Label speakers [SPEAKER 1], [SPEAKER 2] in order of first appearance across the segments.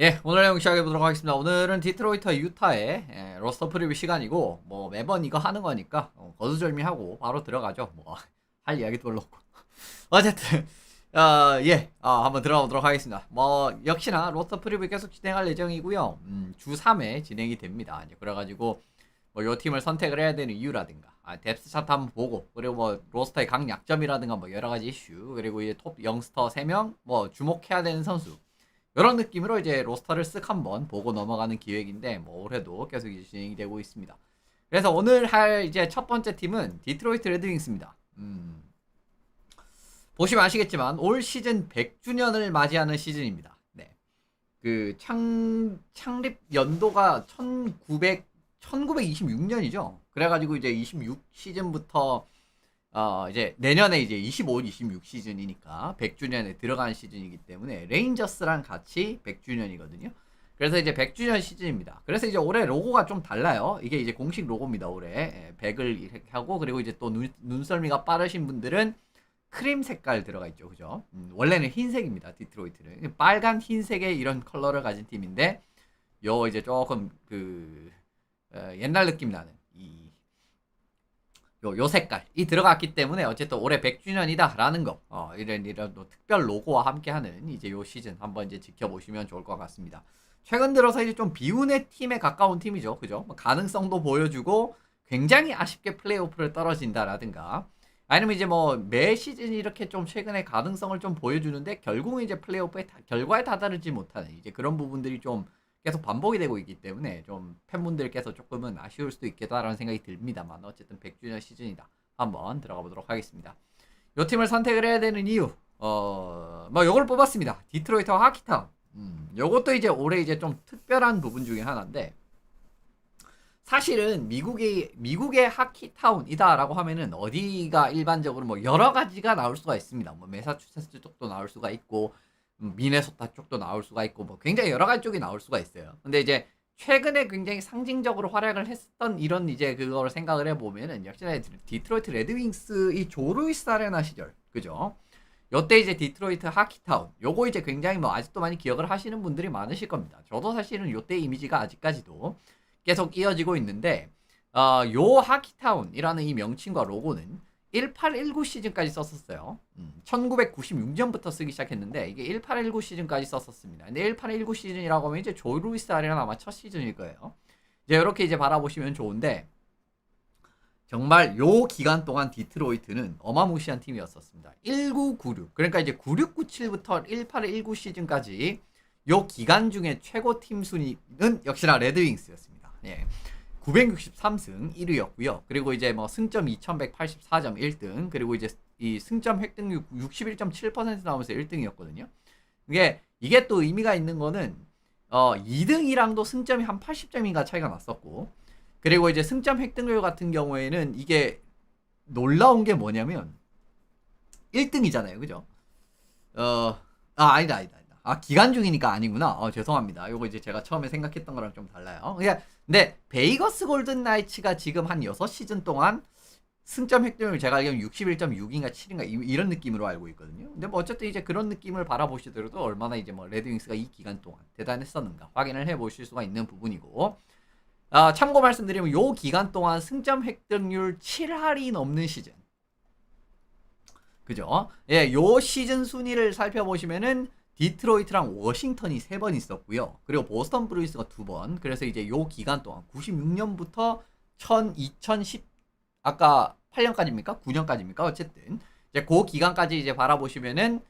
[SPEAKER 1] 예, 오늘 내용 시작해보도록 하겠습니다. 오늘은 디트로이트와 유타의 로스터 프리뷰 시간이고, 뭐, 매번 이거 하는 거니까, 거두절미하고 바로 들어가죠. 뭐, 할 이야기도 별로 없고. 어쨌든, 한번 들어가 보도록 하겠습니다. 뭐, 역시나 로스터 프리뷰 계속 진행할 예정이고요. 주 3회 진행이 됩니다. 이제 그래가지고, 뭐, 요 팀을 선택을 해야 되는 이유라든가, 뎁스 차트 한번 보고, 그리고 뭐, 로스터의 강약점이라든가, 뭐, 여러 가지 이슈, 그리고 이제 톱 영스터 3명, 뭐, 주목해야 되는 선수, 이런 느낌으로 이제 로스터를 쓱 한번 보고 넘어가는 기획인데 뭐 올해도 계속 이제 진행이 되고 있습니다. 그래서 오늘 할 이제 첫 번째 팀은 디트로이트 레드윙스입니다. 보시면 아시겠지만 올 시즌 100주년을 맞이하는 시즌입니다. 네. 그 창립 연도가 1926년이죠. 그래가지고 이제 26 시즌부터 이제 내년에 이제 25, 26 시즌이니까 100주년에 들어간 시즌이기 때문에 레인저스랑 같이 100주년이거든요. 그래서 이제 100주년 시즌입니다. 그래서 이제 올해 로고가 좀 달라요. 이게 이제 공식 로고입니다. 올해 100을 이렇게 하고 그리고 이제 또 눈썰미가 빠르신 분들은 크림 색깔 들어가 있죠. 그죠? 원래는 흰색입니다. 디트로이트는 빨간 흰색의 이런 컬러를 가진 팀인데 요 이제 조금 옛날 느낌 나는 요 색깔이 들어갔기 때문에 어쨌든 올해 100주년이다 라는 거 이런 특별 로고와 함께하는 이제 요 시즌 한번 이제 지켜보시면 좋을 것 같습니다. 최근 들어서 이제 좀 비운의 팀에 가까운 팀이죠. 그죠? 뭐 가능성도 보여주고 굉장히 아쉽게 플레이오프를 떨어진다라든가 아니면 이제 뭐 매 시즌 이렇게 좀 최근에 가능성을 좀 보여주는데 결국은 이제 플레이오프의 결과에 다다르지 못하는 이제 그런 부분들이 좀 계속 반복이 되고 있기 때문에 좀 팬분들께서 조금은 아쉬울 수도 있겠다라는 생각이 듭니다만 어쨌든 100주년 시즌이다. 한번 들어가 보도록 하겠습니다. 이 팀을 선택을 해야 되는 이유 뭐 요걸 뽑았습니다. 디트로이트와 하키타운. 요것도 이제 올해 이제 좀 특별한 부분 중에 하나인데 사실은 미국의 하키타운이다라고 하면은 어디가 일반적으로 뭐 여러 가지가 나올 수가 있습니다. 뭐 매사추세츠 쪽도 나올 수가 있고 미네소타 쪽도 나올 수가 있고 뭐 굉장히 여러 가지 쪽이 나올 수가 있어요. 근데 이제 최근에 굉장히 상징적으로 활약을 했었던 이런 이제 그거를 생각을 해보면은 역시나 디트로이트 레드윙스 이 조루이스 아레나 시절 그죠? 요때 이제 디트로이트 하키타운 요거 이제 굉장히 뭐 아직도 많이 기억을 하시는 분들이 많으실 겁니다. 저도 사실은 요때 이미지가 아직까지도 계속 이어지고 있는데 요 하키타운이라는 이 명칭과 로고는 1819 시즌까지 썼었어요. 1996년부터 쓰기 시작했는데 이게 1819 시즌까지 썼었습니다. 근데 1819 시즌이라고 하면 이제 조 루이스 아레나 아마 첫 시즌일 거예요. 이제 이렇게 이제 바라보시면 좋은데 정말 요 기간 동안 디트로이트는 어마무시한 팀이었었습니다. 1996 그러니까 이제 9697부터 1819 시즌까지 요 기간 중에 최고 팀 순위는 역시나 레드윙스였습니다. 예. 963승 1위였고요. 그리고 이제 뭐 승점 2184점 1등, 그리고 이제 이 승점 획득률 61.7% 나오면서 1등이었거든요. 이게 또 의미가 있는 거는 2등이랑도 승점이 한 80점인가 차이가 났었고, 그리고 이제 승점 획득률 같은 경우에는 이게 놀라운 게 뭐냐면 1등이잖아요. 그죠? 아니다. 기간 중이니까 아니구나. 죄송합니다. 요거 이제 제가 처음에 생각했던 거랑 좀 달라요. 근데 베이거스 골든 나이츠가 지금 한 6시즌 동안 승점 획득률 제가 알기로는 61.6인가 7인가 이런 느낌으로 알고 있거든요. 근데 뭐 어쨌든 이제 그런 느낌을 바라보시더라도 얼마나 이제 뭐 레드윙스가 이 기간 동안 대단했었는가 확인을 해 보실 수가 있는 부분이고, 참고 말씀드리면 요 기간 동안 승점 획득률 7할이 넘는 시즌. 그죠? 예, 요 시즌 순위를 살펴보시면은 디트로이트랑 워싱턴이 3번 있었고요. 그리고 보스턴 브루이스가 2번. 그래서 이제 요 기간 동안 96년부터 2010 아까 8년까지입니까? 9년까지입니까? 어쨌든 이제 그 기간까지 이제 바라보시면은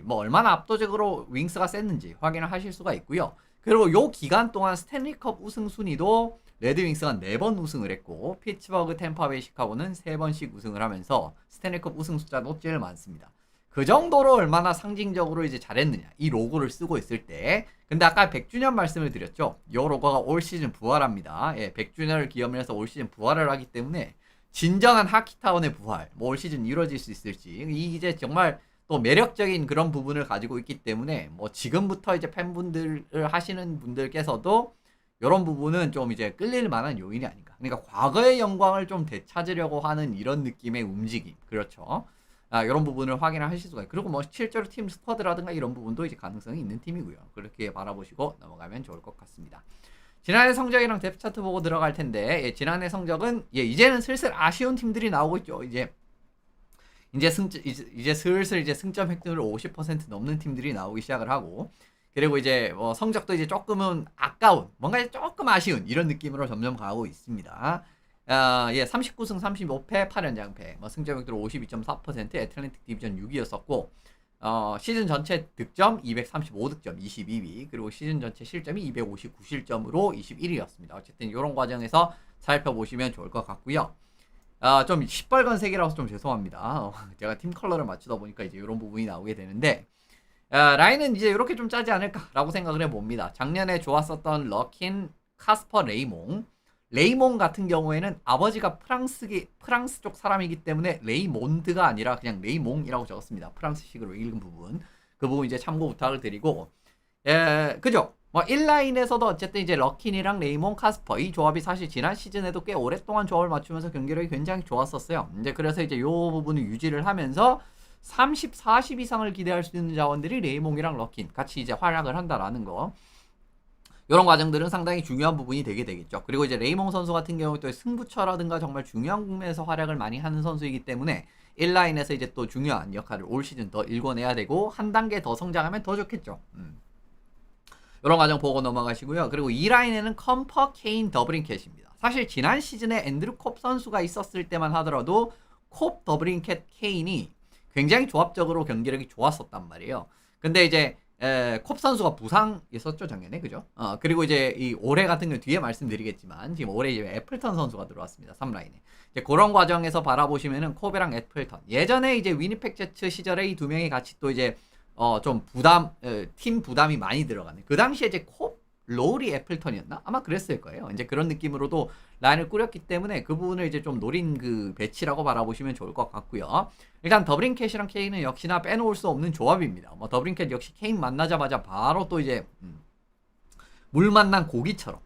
[SPEAKER 1] 뭐 얼마나 압도적으로 윙스가 셌는지 확인을 하실 수가 있고요. 그리고 요 기간 동안 스탠리컵 우승 순위도 레드윙스가 4번 우승을 했고 피츠버그, 템파베이, 시카고는 3번씩 우승을 하면서 스탠리컵 우승 숫자도 제일 많습니다. 그 정도로 얼마나 상징적으로 이제 잘했느냐 이 로고를 쓰고 있을 때. 근데 아까 100주년 말씀을 드렸죠. 이 로고가 올 시즌 부활합니다. 100주년을 기념해서 올 시즌 부활을 하기 때문에 진정한 하키타운의 부활 뭐 올 시즌 이루어질 수 있을지 이제 정말 또 매력적인 그런 부분을 가지고 있기 때문에 뭐 지금부터 이제 팬분들을 하시는 분들께서도 이런 부분은 좀 이제 끌릴 만한 요인이 아닌가. 그러니까 과거의 영광을 좀 되찾으려고 하는 이런 느낌의 움직임. 그렇죠. 이런 부분을 확인을 하실 수가 있고, 그리고 뭐 실제로 팀 스쿼드라든가 이런 부분도 이제 가능성이 있는 팀이고요. 그렇게 바라보시고 넘어가면 좋을 것 같습니다. 지난해 성적이랑 뎁스 차트 보고 들어갈 텐데, 지난해 성적은 이제는 슬슬 아쉬운 팀들이 나오고 있죠. 이제 슬슬 이제 승점 획득률 50% 넘는 팀들이 나오기 시작을 하고, 그리고 이제 뭐 성적도 이제 조금은 아까운, 뭔가 조금 아쉬운 이런 느낌으로 점점 가고 있습니다. 39승 35패 8연장패, 뭐 승점 획득률 52.4%, 애틀랜틱 디비전 6위였었고, 시즌 전체 득점 235득점 22위, 그리고 시즌 전체 실점이 259실점으로 21위였습니다. 어쨌든 이런 과정에서 살펴보시면 좋을 것 같고요. 좀 시뻘건 색이라서 좀 죄송합니다. 제가 팀 컬러를 맞추다 보니까 이제 이런 부분이 나오게 되는데, 라인은 이제 이렇게 좀 짜지 않을까라고 생각을 해봅니다. 작년에 좋았었던 러킨, 카스퍼, 레이몽 같은 경우에는 아버지가 프랑스 쪽 사람이기 때문에 레이몬드가 아니라 그냥 레이몽이라고 적었습니다. 프랑스식으로 읽은 부분. 그 부분 이제 참고 부탁을 드리고, 그죠? 뭐 1라인에서도 어쨌든 이제 러킨이랑 레이몽, 카스퍼 이 조합이 사실 지난 시즌에도 꽤 오랫동안 조합을 맞추면서 경기력이 굉장히 좋았었어요. 이제 그래서 이제 요 부분을 유지를 하면서 30, 40 이상을 기대할 수 있는 자원들이 레이몽이랑 러킨 같이 이제 활약을 한다라는 거. 이런 과정들은 상당히 중요한 부분이 되게 되겠죠. 그리고 이제 레이몽 선수 같은 경우 또 승부처라든가 정말 중요한 국면에서 활약을 많이 하는 선수이기 때문에 1라인에서 이제 또 중요한 역할을 올 시즌 더 일궈내야 되고, 한 단계 더 성장하면 더 좋겠죠. 이런 과정 보고 넘어가시고요. 그리고 2라인에는 컴퍼, 케인, 더브린캣입니다. 사실 지난 시즌에 앤드루 콥 선수가 있었을 때만 하더라도 콥, 더브린캣, 케인이 굉장히 조합적으로 경기력이 좋았었단 말이에요. 근데 이제 콥 선수가 부상 있었죠, 작년에. 그죠? 그리고 이제 이 올해 같은 경우 뒤에 말씀드리겠지만, 지금 올해 이제 애플턴 선수가 들어왔습니다. 3라인에. 이제 그런 과정에서 바라보시면은 콥이랑 애플턴. 예전에 이제 위니펙 제츠 시절에 이 두 명이 같이 또 이제 좀 팀 부담이 많이 들어가는. 그 당시에 이제 콥, 로우리, 애플턴이었나? 아마 그랬을 거예요. 이제 그런 느낌으로도 라인을 꾸렸기 때문에 그 부분을 이제 좀 노린 그 배치라고 바라보시면 좋을 것 같고요. 일단 더브린캣이랑 케인은 역시나 빼놓을 수 없는 조합입니다. 뭐 더브린캣 역시 케인 만나자마자 바로 또 이제 물 만난 고기처럼.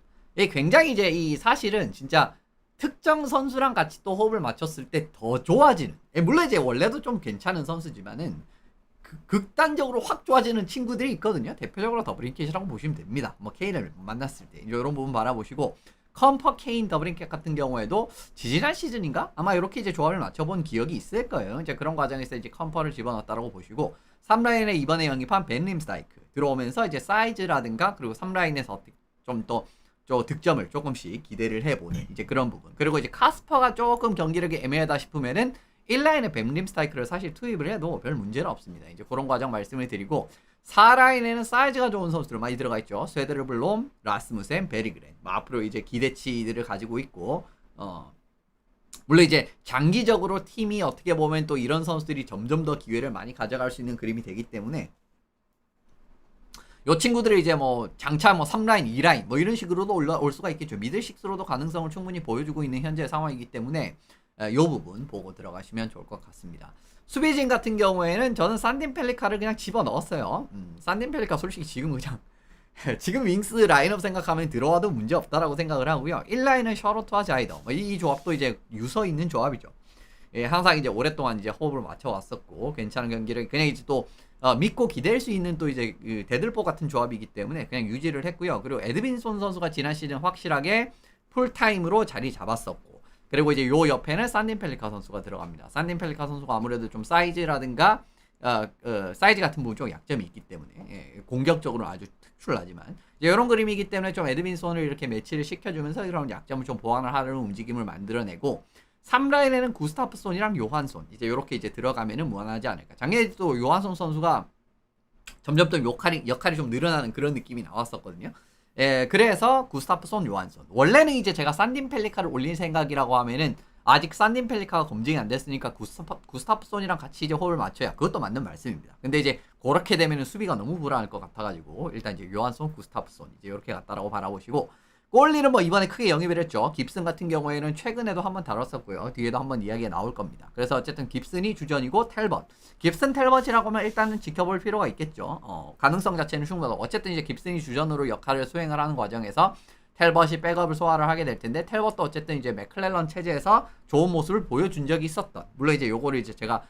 [SPEAKER 1] 굉장히 이제 이 사실은 진짜 특정 선수랑 같이 또 호흡을 맞췄을 때 더 좋아지는. 물론 이제 원래도 좀 괜찮은 선수지만은 극단적으로 확 좋아지는 친구들이 있거든요. 대표적으로 더브린캣이라고 보시면 됩니다. 뭐 케인을 만났을 때 이런 부분 바라보시고, 컴퍼, 케인, 더브린캣 같은 경우에도 지지난 시즌인가 아마 이렇게 이제 조합을 맞춰본 기억이 있을 거예요. 이제 그런 과정에서 이제 컴퍼를 집어넣었다라고 보시고, 3라인에 이번에 영입한 벤 림스다이크 들어오면서 이제 사이즈라든가 그리고 3라인에서 좀 더 득점을 조금씩 기대를 해보는 이제 그런 부분. 그리고 이제 카스퍼가 조금 경기력이 애매하다 싶으면은 1라인에 벤 림스다이크를 사실 투입을 해도 별 문제는 없습니다. 이제 그런 과정 말씀을 드리고, 4라인에는 사이즈가 좋은 선수들 많이 들어가 있죠. 스웨데르블롬, 라스무센, 베리그렌. 앞으로 이제 기대치들을 가지고 있고, 물론 이제 장기적으로 팀이 어떻게 보면 또 이런 선수들이 점점 더 기회를 많이 가져갈 수 있는 그림이 되기 때문에, 요 친구들이 이제 뭐 장차 뭐 3라인, 2라인 뭐 이런 식으로도 올라올 수가 있겠죠. 미들식스로도 가능성을 충분히 보여주고 있는 현재 상황이기 때문에 요 부분 보고 들어가시면 좋을 것 같습니다. 수비진 같은 경우에는 저는 산딘 펠리카를 그냥 집어넣었어요. 산딘 펠리카 솔직히 지금 그냥 지금 윙스 라인업 생각하면 들어와도 문제 없다라고 생각을 하고요. 1라인은 셔로트와 자이더. 이 조합도 이제 유서 있는 조합이죠. 항상 이제 오랫동안 이제 호흡을 맞춰왔었고 괜찮은 경기를 그냥 이제 또 믿고 기댈 수 있는 또 이제 그 데들보 같은 조합이기 때문에 그냥 유지를 했고요. 그리고 에드빈손 선수가 지난 시즌 확실하게 풀타임으로 자리 잡았었고, 그리고 이제 요 옆에는 산딘 펠리카 선수가 들어갑니다. 산딘 펠리카 선수가 아무래도 좀 사이즈라든가 사이즈 같은 부분 좀 약점이 있기 때문에 공격적으로 아주 특출나지만 이제 이런 그림이기 때문에 좀 에드빈손을 이렇게 매치를 시켜주면서 이런 약점을 좀 보완을 하려는 움직임을 만들어내고, 3라인에는 구스타프손이랑 요한손 이제 이렇게 이제 들어가면은 무난하지 않을까. 작년에 또 요한손 선수가 점점 더 역할이 좀 늘어나는 그런 느낌이 나왔었거든요. 그래서 구스타프손, 요한손. 원래는 이제 제가 산딘 펠리카를 올릴 생각이라고 하면은 아직 산딘 펠리카가 검증이 안 됐으니까 구스타프손이랑 같이 이제 호흡을 맞춰야 그것도 맞는 말씀입니다. 근데 이제 그렇게 되면은 수비가 너무 불안할 것 같아가지고 일단 이제 요한손, 구스타프손 이제 이렇게 갔다라고 바라보시고, 골리는 뭐 이번에 크게 영입을 했죠. 깁슨 같은 경우에는 최근에도 한번 다뤘었고요. 뒤에도 한번 이야기가 나올 겁니다. 그래서 어쨌든 깁슨이 주전이고 텔벗. 깁슨 텔벗이라고 하면 일단은 지켜볼 필요가 있겠죠. 가능성 자체는 충분하고, 어쨌든 이제 깁슨이 주전으로 역할을 수행을 하는 과정에서 텔벗이 백업을 소화를 하게 될 텐데, 텔벗도 어쨌든 이제 맥클렐런 체제에서 좋은 모습을 보여준 적이 있었던, 물론 이제 요거를 이제 제가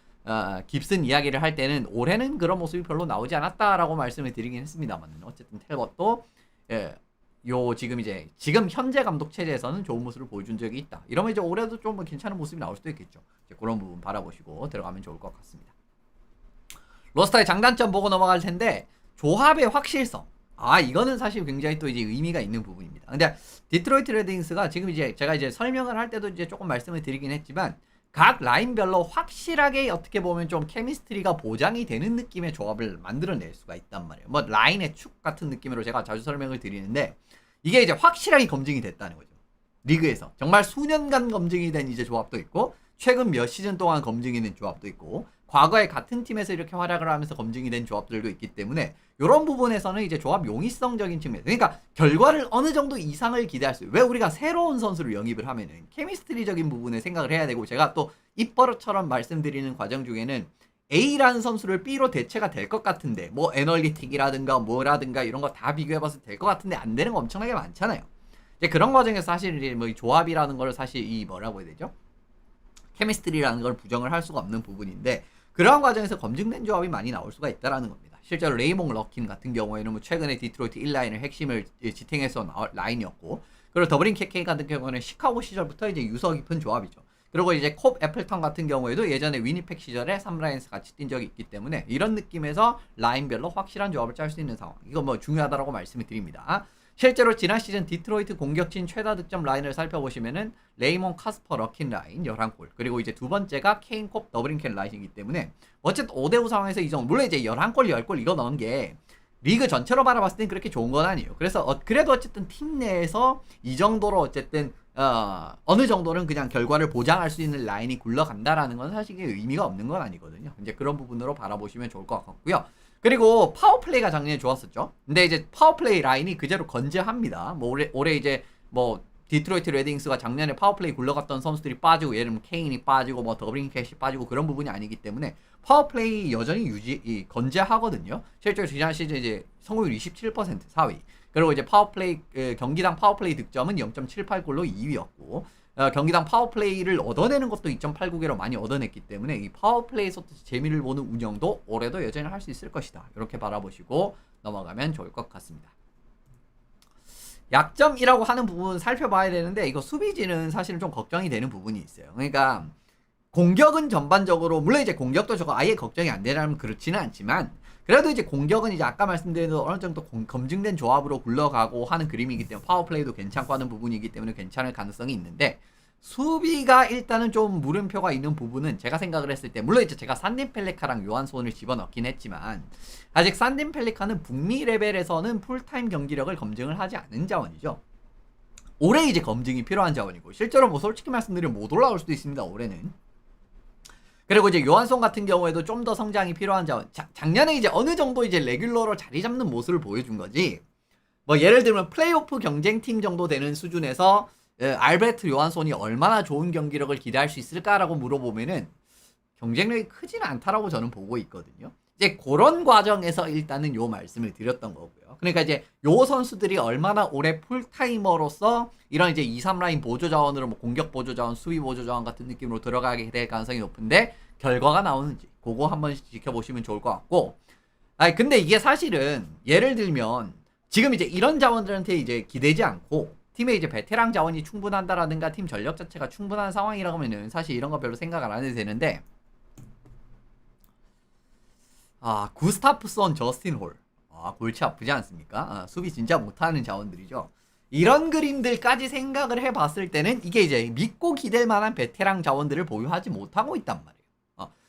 [SPEAKER 1] 깁슨 이야기를 할 때는 올해는 그런 모습이 별로 나오지 않았다라고 말씀을 드리긴 했습니다만 어쨌든 탤버도 지금 현재 감독 체제에서는 좋은 모습을 보여준 적이 있다. 이러면 이제 올해도 좀 괜찮은 모습이 나올 수도 있겠죠. 이제 그런 부분 바라보시고 들어가면 좋을 것 같습니다. 로스터의 장단점 보고 넘어갈 텐데 조합의 확실성. 이거는 사실 굉장히 또 이제 의미가 있는 부분입니다. 근데 디트로이트 레드윙스가 지금 이제 제가 이제 설명을 할 때도 이제 조금 말씀을 드리긴 했지만 각 라인별로 확실하게 어떻게 보면 좀 케미스트리가 보장이 되는 느낌의 조합을 만들어낼 수가 있단 말이에요. 뭐 라인의 축 같은 느낌으로 제가 자주 설명을 드리는데 이게 이제 확실하게 검증이 됐다는 거죠. 리그에서 정말 수년간 검증이 된 이제 조합도 있고 최근 몇 시즌 동안 검증이 된 조합도 있고 과거에 같은 팀에서 이렇게 활약을 하면서 검증이 된 조합들도 있기 때문에 이런 부분에서는 이제 조합 용이성적인 측면, 그러니까 결과를 어느 정도 이상을 기대할 수, 왜 우리가 새로운 선수를 영입을 하면은 케미스트리적인 부분에 생각을 해야 되고, 제가 또 입버릇처럼 말씀드리는 과정 중에는 A라는 선수를 B로 대체가 될 것 같은데 뭐 애널리틱이라든가 뭐라든가 이런 거 다 비교해봐서 될 것 같은데 안 되는 거 엄청나게 많잖아요. 이제 그런 과정에서 사실 이제 뭐 조합이라는 걸 사실 이 뭐라고 해야 되죠? 케미스트리라는 걸 부정을 할 수가 없는 부분인데 그러한 과정에서 검증된 조합이 많이 나올 수가 있다라는 겁니다. 실제로 레이몽 러킨 같은 경우에는 뭐 최근에 디트로이트 1라인을 핵심을 지탱해서 라인이었고, 그리고 더블린 케케이 같은 경우는 시카고 시절부터 이제 유서 깊은 조합이죠. 그리고 이제 콥 애플턴 같은 경우에도 예전에 위니펙 시절에 3라인에서 같이 뛴 적이 있기 때문에 이런 느낌에서 라인별로 확실한 조합을 짤 수 있는 상황, 이거 뭐 중요하다라고 말씀을 드립니다. 실제로 지난 시즌 디트로이트 공격진 최다 득점 라인을 살펴보시면은 레이몬, 카스퍼, 러킨 라인 11골, 그리고 이제 두 번째가 케인, 콥, 더블링켄 라인이기 때문에 어쨌든 5대5 상황에서 이 정도, 물론 이제 11골, 10골 이거 넣은 게 리그 전체로 바라봤을 땐 그렇게 좋은 건 아니에요. 그래서 그래도 어쨌든 팀 내에서 이 정도로 어쨌든 어느 정도는 그냥 결과를 보장할 수 있는 라인이 굴러간다라는 건 사실 의미가 없는 건 아니거든요. 이제 그런 부분으로 바라보시면 좋을 것 같고요. 그리고 파워플레이가 작년에 좋았었죠. 근데 이제 파워플레이 라인이 그대로 건재합니다. 뭐 올해 이제 뭐 디트로이트 레딩스가 작년에 파워플레이 굴러갔던 선수들이 빠지고, 예를 들면 케인이 빠지고 뭐 더블링캐시 빠지고 그런 부분이 아니기 때문에 파워플레이 여전히 건재하거든요. 실제로 지난 시즌 이제 성공률 27% 4위. 그리고 이제 파워플레이 경기당 파워플레이 득점은 0.78골로 2위였고 경기당 파워플레이를 얻어내는 것도 2.89개로 많이 얻어냈기 때문에 이 파워플레이에서 재미를 보는 운영도 올해도 여전히 할 수 있을 것이다. 이렇게 바라보시고 넘어가면 좋을 것 같습니다. 약점이라고 하는 부분 살펴봐야 되는데 이거 수비진은 사실은 좀 걱정이 되는 부분이 있어요. 그러니까 공격은 전반적으로, 물론 이제 공격도 저거 아예 걱정이 안 되라면 그렇지는 않지만 그래도 이제 공격은 이제 아까 말씀드린 어느 정도 검증된 조합으로 굴러가고 하는 그림이기 때문에 파워플레이도 괜찮고 하는 부분이기 때문에 괜찮을 가능성이 있는데, 수비가 일단은 좀 물음표가 있는 부분은 제가 생각을 했을 때, 물론 이제 제가 산딘 펠리카랑 요한손을 집어넣긴 했지만 아직 산딘 펠리카는 북미 레벨에서는 풀타임 경기력을 검증을 하지 않은 자원이죠. 올해 이제 검증이 필요한 자원이고 실제로 뭐 솔직히 말씀드리면 못 올라올 수도 있습니다, 올해는. 그리고 이제 요한송 같은 경우에도 좀 더 성장이 필요한 자원. 작년에 이제 어느 정도 이제 레귤러로 자리 잡는 모습을 보여준 거지. 뭐 예를 들면 플레이오프 경쟁팀 정도 되는 수준에서 알베르트 요한손이 얼마나 좋은 경기력을 기대할 수 있을까라고 물어보면은 경쟁력이 크지는 않다라고 저는 보고 있거든요. 이제 그런 과정에서 일단은 요 말씀을 드렸던 거고요. 그러니까 이제 요 선수들이 얼마나 올해 풀타이머로서 이런 이제 2, 3라인 보조 자원으로 뭐 공격 보조 자원, 수비 보조 자원 같은 느낌으로 들어가게 될 가능성이 높은데 결과가 나오는지 그거 한번 지켜보시면 좋을 것 같고. 근데 이게 사실은 예를 들면 지금 이제 이런 자원들한테 이제 기대지 않고 팀에 이제 베테랑 자원이 충분한다라든가 팀 전력 자체가 충분한 상황이라고 하면은 사실 이런 거 별로 생각을 안 해도 되는데, 구스타프손, 저스틴 홀. 골치 아프지 않습니까? 수비 진짜 못하는 자원들이죠. 이런 그림들까지 생각을 해봤을 때는 이게 이제 믿고 기댈 만한 베테랑 자원들을 보유하지 못하고 있단 말이에요.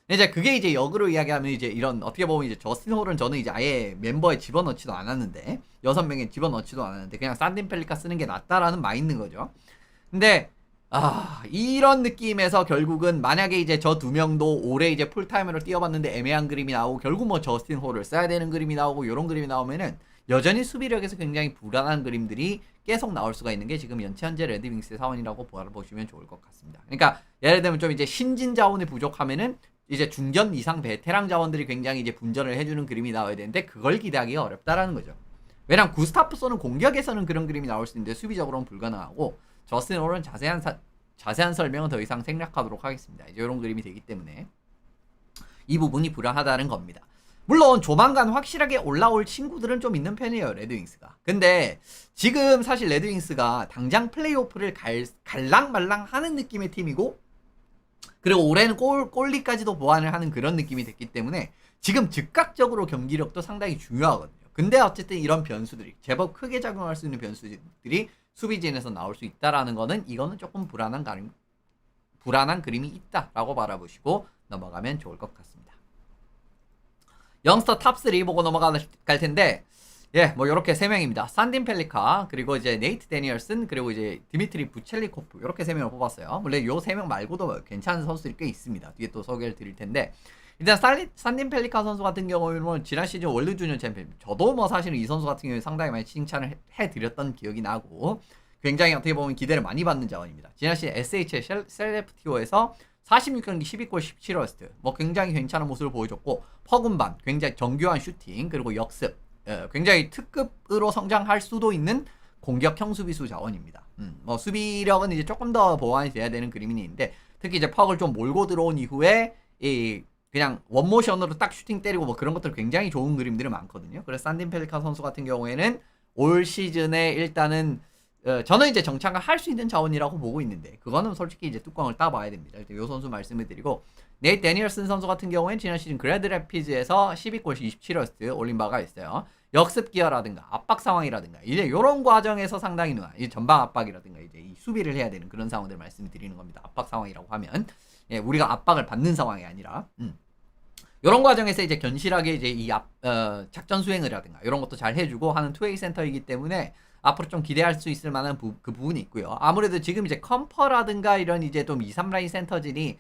[SPEAKER 1] 이제 그게 이제 역으로 이야기하면 이제 이런, 어떻게 보면 이제 저스틴 홀은 저는 이제 아예 멤버에 집어넣지도 않았는데, 6명에 집어넣지도 않았는데 그냥 산딘 펠리카 쓰는 게 낫다라는 마인드인 거죠. 근데 이런 느낌에서 결국은 만약에 이제 저 두 명도 올해 이제 풀타임으로 뛰어봤는데 애매한 그림이 나오고 결국 뭐 저스틴 홀을 써야 되는 그림이 나오고 이런 그림이 나오면은 여전히 수비력에서 굉장히 불안한 그림들이 계속 나올 수가 있는 게 지금 현재 레드윙스의 상황이라고 보시면 좋을 것 같습니다. 그러니까 예를 들면 좀 이제 신진 자원이 부족하면은 이제 중견 이상 베테랑 자원들이 굉장히 이제 분전을 해주는 그림이 나와야 되는데 그걸 기대하기가 어렵다라는 거죠. 왜냐면 구스타프손은 공격에서는 그런 그림이 나올 수 있는데 수비적으로는 불가능하고, 저스틴 홀은 자세한 설명은 더 이상 생략하도록 하겠습니다. 이제 이런 그림이 되기 때문에. 이 부분이 불안하다는 겁니다. 물론 조만간 확실하게 올라올 친구들은 좀 있는 편이에요, 레드윙스가. 근데 지금 사실 레드윙스가 당장 플레이오프를 갈랑말랑 하는 느낌의 팀이고, 그리고 올해는 꼴리까지도 보완을 하는 그런 느낌이 됐기 때문에 지금 즉각적으로 경기력도 상당히 중요하거든요. 근데 어쨌든 이런 변수들이 제법 크게 작용할 수 있는 변수들이 수비진에서 나올 수 있다라는 거는 이거는 조금 불안한 그림이 있다라고 바라보시고 넘어가면 좋을 것 같습니다. 영스터 탑3 보고 넘어갈 텐데, 예, 뭐 요렇게 3명입니다. 산딘 펠리카, 그리고 이제 네이트 데니얼슨, 그리고 이제 디미트리 부첼리코프, 요렇게 3명을 뽑았어요. 물론 요 3명 말고도 괜찮은 선수들이 꽤 있습니다. 뒤에 또 소개를 드릴 텐데, 일단 산딘 펠리카 선수 같은 경우에는 지난 시즌 월드 주니어 챔피언, 저도 뭐 사실은 이 선수 같은 경우에 상당히 많이 칭찬을 해드렸던 기억이 나고, 굉장히 어떻게 보면 기대를 많이 받는 자원입니다. 지난 시즌 SHL 셀레프티오에서 46경기 12골 17어시스트, 뭐 굉장히 괜찮은 모습을 보여줬고, 퍼군반, 굉장히 정교한 슈팅, 그리고 역습, 굉장히 특급으로 성장할 수도 있는 공격형 수비수 자원입니다. 뭐 수비력은 이제 조금 더 보완이 돼야 되는 그림이 있는데, 특히 이제 퍽을 좀 몰고 들어온 이후에 그냥 원모션으로 딱 슈팅 때리고 뭐 그런 것들 굉장히 좋은 그림들이 많거든요. 그래서 산딘 펠리카 선수 같은 경우에는 올 시즌에 일단은 저는 이제 정착을 할 수 있는 자원이라고 보고 있는데, 그거는 솔직히 이제 뚜껑을 따봐야 됩니다. 일단 요 선수 말씀을 드리고, 네이트 데니얼슨 선수 같은 경우에는 지난 시즌 그래드 래피즈에서 12골 27어시스트 올린 바가 있어요. 역습 기어라든가 압박 상황이라든가 이제 이런 과정에서 상당히 이 전방 압박이라든가 이제 이 수비를 해야 되는 그런 상황들 말씀을 드리는 겁니다. 압박 상황이라고 하면, 예, 우리가 압박을 받는 상황이 아니라, 이런 과정에서 이제 견실하게 이제 작전 수행을 하든가 이런 것도 잘 해주고 하는 투웨이 센터이기 때문에 앞으로 좀 기대할 수 있을 만한 그 부분이 있고요. 아무래도 지금 이제 컴퍼라든가 이런 이제 좀 2, 3라인 센터진이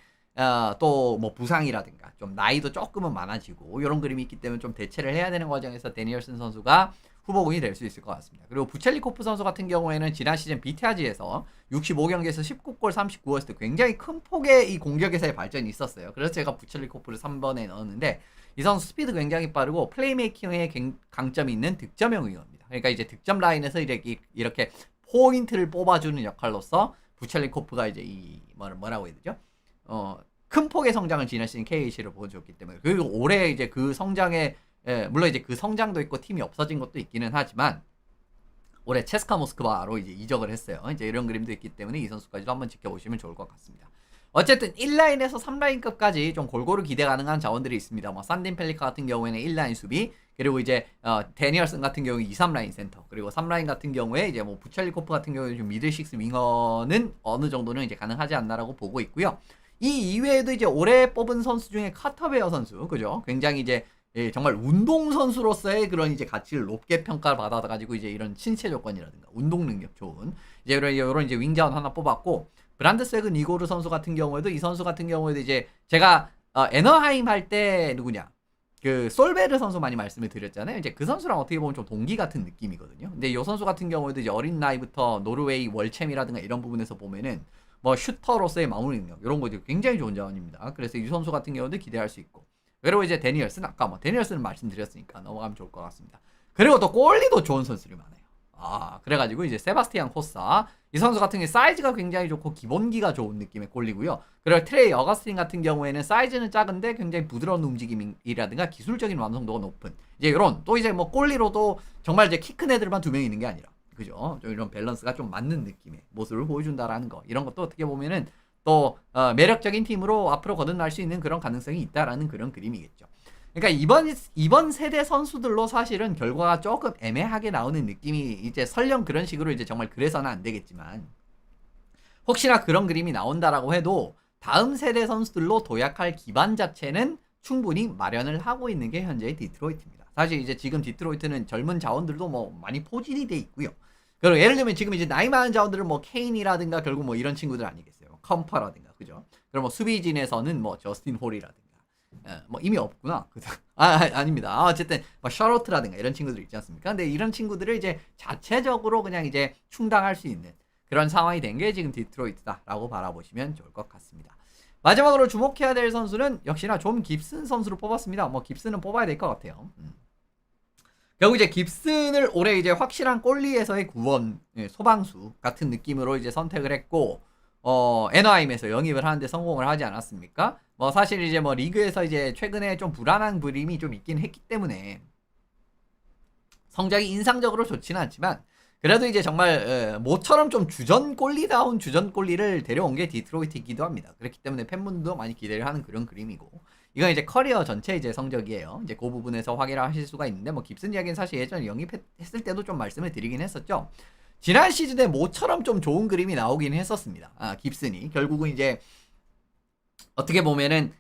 [SPEAKER 1] 또 뭐 부상이라든가 좀 나이도 조금은 많아지고 이런 그림이 있기 때문에 좀 대체를 해야 되는 과정에서 데니얼슨 선수가 후보군이 될 수 있을 것 같습니다. 그리고 부첼리코프 선수 같은 경우에는 지난 시즌 비타지에서 65경기에서 19골 39어시스트, 굉장히 큰 폭의 이 공격에서의 발전이 있었어요. 그래서 제가 부첼리코프를 3번에 넣었는데, 이 선수 스피드 굉장히 빠르고 플레이메이킹에 강점이 있는 득점형 위어입니다. 그러니까 이제 득점 라인에서 이렇게 포인트를 뽑아주는 역할로서 부첼리코프가 이제 뭐라고 해야 되죠? 큰 폭의 성장을 지난 시즌 KH를 보여줬기 때문에, 그리고 올해 이제 그 성장에, 물론 이제 그 성장도 있고 팀이 없어진 것도 있기는 하지만 올해 체스카 모스크바로 이제 이적을 했어요. 이제 이런 그림도 있기 때문에 이 선수까지도 한번 지켜보시면 좋을 것 같습니다. 어쨌든 1라인에서 3라인급까지 좀 골고루 기대 가능한 자원들이 있습니다. 뭐 산딘 펠리카 같은 경우에는 1라인 수비, 그리고 이제 데니얼슨 같은 경우에 2, 3라인 센터, 그리고 3라인 같은 경우에 이제 뭐 부첼리코프 같은 경우에 좀 미들 식스 윙어는 어느 정도는 이제 가능하지 않나라고 보고 있고요. 이 이외에도 이제 올해 뽑은 선수 중에 카터베어 선수, 그죠? 굉장히 이제 정말 운동 선수로서의 그런 이제 가치를 높게 평가를 받아가지고 이제 이런 신체 조건이라든가 운동 능력 좋은 이제 이런 이제 윙자원 하나 뽑았고, 브란드세그 니고르 선수 같은 경우에도, 이 선수 같은 경우에도 이제 제가 에너하임 할 때 누구냐, 그 솔베르 선수 많이 말씀을 드렸잖아요. 이제 그 선수랑 어떻게 보면 좀 동기 같은 느낌이거든요. 근데 이 선수 같은 경우에도 이제 어린 나이부터 노르웨이 월챔이라든가 이런 부분에서 보면은 뭐 슈터로서의 마무리 능력 이런 거 굉장히 좋은 자원입니다. 그래서 이 선수 같은 경우도 기대할 수 있고, 그리고 이제 데니얼슨, 아까 뭐 데니얼슨은 말씀드렸으니까 넘어가면 좋을 것 같습니다. 그리고 또 골리도 좋은 선수들이 많아요. 그래가지고 이제 세바스티안 코사, 이 선수 같은 경우에 사이즈가 굉장히 좋고 기본기가 좋은 느낌의 골리고요. 그리고 트레이 어거스틴 같은 경우에는 사이즈는 작은데 굉장히 부드러운 움직임이라든가 기술적인 완성도가 높은 이제 이런, 또 이제 뭐 골리로도 정말 이제 키 큰 애들만 2명 있는 게 아니라, 그죠? 좀 이런 밸런스가 좀 맞는 느낌의 모습을 보여준다라는 거, 이런 것도 어떻게 보면은 또 매력적인 팀으로 앞으로 거듭날 수 있는 그런 가능성이 있다라는 그런 그림이겠죠. 그러니까 이번 세대 선수들로 사실은 결과가 조금 애매하게 나오는 느낌이, 이제 설령 그런 식으로 이제 정말 그래서는 안 되겠지만, 혹시나 그런 그림이 나온다라고 해도 다음 세대 선수들로 도약할 기반 자체는 충분히 마련을 하고 있는 게 현재의 디트로이트입니다. 사실 이제 지금 디트로이트는 젊은 자원들도 뭐 많이 포진이 돼 있고요. 그리고 예를 들면 지금 이제 나이 많은 자원들은 뭐 케인이라든가 결국 뭐 이런 친구들 아니겠어요. 컴퍼라든가, 그죠? 그럼 뭐 수비진에서는 뭐 저스틴 홀이라든가, 뭐 이미 없구나. 아닙니다. 어쨌든 뭐 셔로트라든가 이런 친구들 있지 않습니까? 근데 이런 친구들을 이제 자체적으로 그냥 이제 충당할 수 있는 그런 상황이 된 게 지금 디트로이트다라고 바라보시면 좋을 것 같습니다. 마지막으로 주목해야 될 선수는 역시나 존 깁슨 선수를 뽑았습니다. 뭐 깁슨은 뽑아야 될 것 같아요. 결국 이제 깁슨을 올해 이제 확실한 골리에서의 구원, 소방수 같은 느낌으로 이제 선택을 했고, 애너하임에서 영입을 하는데 성공을 하지 않았습니까? 뭐 사실 이제 뭐 리그에서 이제 최근에 좀 불안한 그림이 좀 있긴 했기 때문에 성적이 인상적으로 좋지는 않지만 그래도 이제 정말 모처럼 좀 주전골리다운 주전골리를 데려온 게 디트로이트이기도 합니다. 그렇기 때문에 팬분들도 많이 기대를 하는 그런 그림이고 이건 이제 커리어 전체 이제 성적이에요. 이제 그 부분에서 확인을 하실 수가 있는데 뭐 깁슨 이야기는 사실 예전에 영입했을 때도 좀 말씀을 드리긴 했었죠. 지난 시즌에 모처럼 좀 좋은 그림이 나오긴 했었습니다. 깁슨이 결국은 이제 어떻게 보면은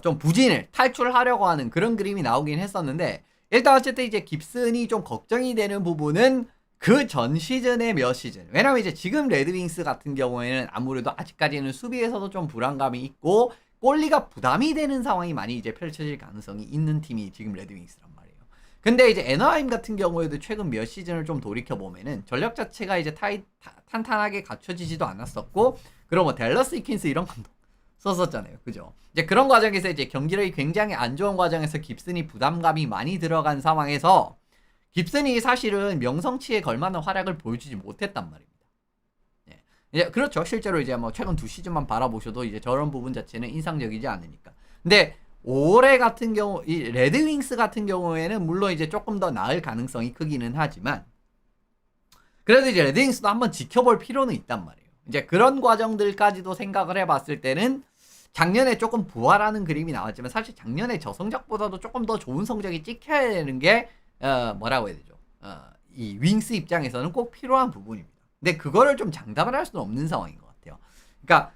[SPEAKER 1] 좀 부진을 탈출하려고 하는 그런 그림이 나오긴 했었는데 일단 어쨌든 이제 깁슨이 좀 걱정이 되는 부분은 그 전 시즌의 몇 시즌. 왜냐면 이제 지금 레드윙스 같은 경우에는 아무래도 아직까지는 수비에서도 좀 불안감이 있고 골리가 부담이 되는 상황이 많이 이제 펼쳐질 가능성이 있는 팀이 지금 레드윙스란 말이에요. 근데 이제 애너하임 같은 경우에도 최근 몇 시즌을 좀 돌이켜 보면은 전력 자체가 이제 탄탄하게 갖춰지지도 않았었고 그리고 뭐 댈러스 이킨스 이런 감독 썼었잖아요. 그죠? 이제 그런 과정에서 이제 경기력이 굉장히 안 좋은 과정에서 깁슨이 부담감이 많이 들어간 상황에서 깁슨이 사실은 명성치에 걸맞는 활약을 보여주지 못했단 말입니다. 예. 이제 그렇죠. 실제로 이제 뭐 최근 두 시즌만 바라보셔도 이제 저런 부분 자체는 인상적이지 않으니까. 근데 올해 같은 경우 이 레드윙스 같은 경우에는 물론 이제 조금 더 나을 가능성이 크기는 하지만 그래도 이제 레드윙스도 한번 지켜볼 필요는 있단 말이에요. 이제 그런 과정들까지도 생각을 해봤을 때는 작년에 조금 부활하는 그림이 나왔지만 사실 작년에 저 성적보다도 조금 더 좋은 성적이 찍혀야 되는 게 뭐라고 해야 되죠? 이 윙스 입장에서는 꼭 필요한 부분입니다. 근데 그거를 좀 장담을 할 수는 없는 상황인 것 같아요. 그러니까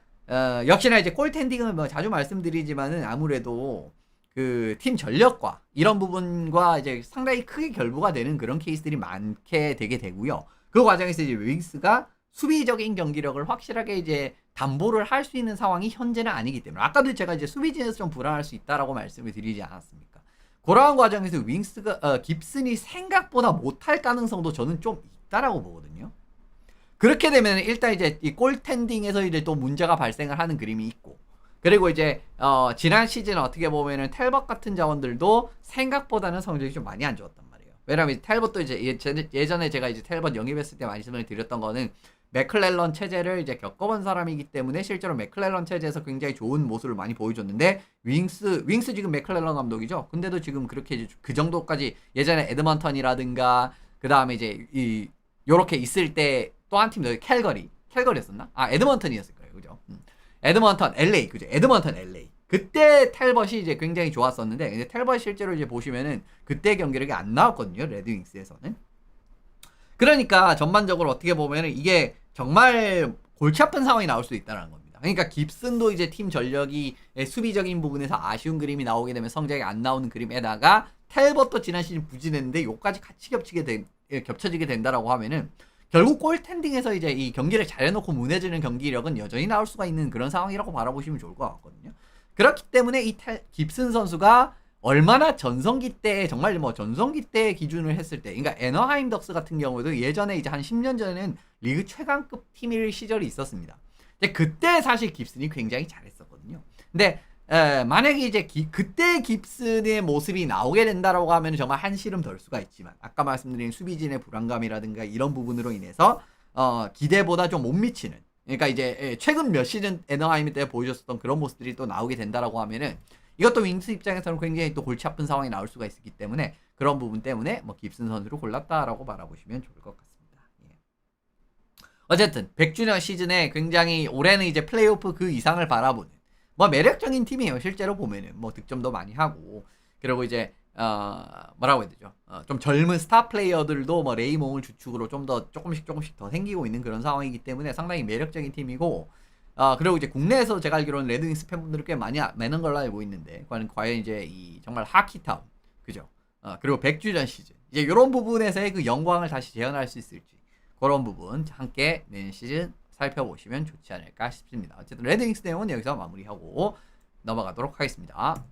[SPEAKER 1] 역시나 이제 골텐딩은 뭐 자주 말씀드리지만은 아무래도 그 팀 전력과 이런 부분과 이제 상당히 크게 결부가 되는 그런 케이스들이 많게 되게 되고요. 그 과정에서 이제 윙스가 수비적인 경기력을 확실하게 이제 담보를 할 수 있는 상황이 현재는 아니기 때문에 아까도 제가 이제 수비진에서 좀 불안할 수 있다라고 말씀을 드리지 않았습니까? 그러한 과정에서 윙스가 깁슨이 생각보다 못할 가능성도 저는 좀 있다라고 보거든요. 그렇게 되면 일단 이제 이 골텐딩에서 이제 또 문제가 발생을 하는 그림이 있고 그리고 이제 지난 시즌 어떻게 보면은 텔벗 같은 자원들도 생각보다는 성적이 좀 많이 안 좋았단 말이에요. 왜냐면 텔벗도 이제 예전에 제가 이제 텔벗 영입했을 때 말씀을 드렸던 거는 맥클렐런 체제를 이제 겪어본 사람이기 때문에 실제로 맥클렐런 체제에서 굉장히 좋은 모습을 많이 보여줬는데 윙스 지금 맥클렐런 감독이죠. 근데도 지금 그렇게 그 정도까지 예전에 에드먼턴이라든가 그 다음에 이제 요렇게 있을 때 또 한 팀 캘거리였었나? 에드먼턴이었을 거예요. 그죠? 에드먼턴 LA 그죠? 에드먼턴 LA 그때 텔벗이 이제 굉장히 좋았었는데 이제 텔벗 실제로 이제 보시면은 그때 경기력이 안 나왔거든요. 레드윙스에서는. 그러니까 전반적으로 어떻게 보면은 이게 정말 골치 아픈 상황이 나올 수 있다는 겁니다. 그러니까 깁슨도 이제 팀 전력이 수비적인 부분에서 아쉬운 그림이 나오게 되면 성적이 안 나오는 그림에다가 텔벗도 지난 시즌 부진했는데 요까지 같이 겹쳐지게 된다라고 하면은 결국 골텐딩에서 이제 이 경기를 잘해놓고 무너지는 경기력은 여전히 나올 수가 있는 그런 상황이라고 바라보시면 좋을 것 같거든요. 그렇기 때문에 이 깁슨 선수가 얼마나 전성기 때 정말 뭐 전성기 때 기준을 했을 때 그러니까 애너하임 덕스 같은 경우도 예전에 이제 한 10년 전에는 리그 최강급 팀일 시절이 있었습니다. 근데 그때 사실 깁슨이 굉장히 잘했었거든요. 근데 만약에 이제 그때 깁슨의 모습이 나오게 된다라고 하면 정말 한시름 덜 수가 있지만 아까 말씀드린 수비진의 불안감이라든가 이런 부분으로 인해서 기대보다 좀 못 미치는 그러니까 이제 최근 몇 시즌 애너하임 때 보여줬었던 그런 모습들이 또 나오게 된다라고 하면은 이것도 윙스 입장에서는 굉장히 또 골치 아픈 상황이 나올 수가 있기 때문에 그런 부분 때문에 뭐 깁슨 선수를 골랐다라고 바라보시면 좋을 것 같습니다. 예. 어쨌든 100주년 시즌에 굉장히 올해는 이제 플레이오프 그 이상을 바라보는 뭐 매력적인 팀이에요. 실제로 보면은 뭐 득점도 많이 하고 그리고 이제 뭐라고 해야 되죠? 좀 젊은 스타 플레이어들도 뭐 레이몽을 주축으로 좀 더 조금씩 더 생기고 있는 그런 상황이기 때문에 상당히 매력적인 팀이고 그리고 이제 국내에서 제가 알기로는 레드윙스 팬분들이 꽤 많은 걸로 알고 있는데 과연 이제 이 정말 하키타운 그죠? 그리고 100주년 시즌 이제 이런 부분에서의 그 영광을 다시 재현할 수 있을지 그런 부분 함께 내년 시즌 살펴보시면 좋지 않을까 싶습니다. 어쨌든 레드윙스 내용은 여기서 마무리하고 넘어가도록 하겠습니다.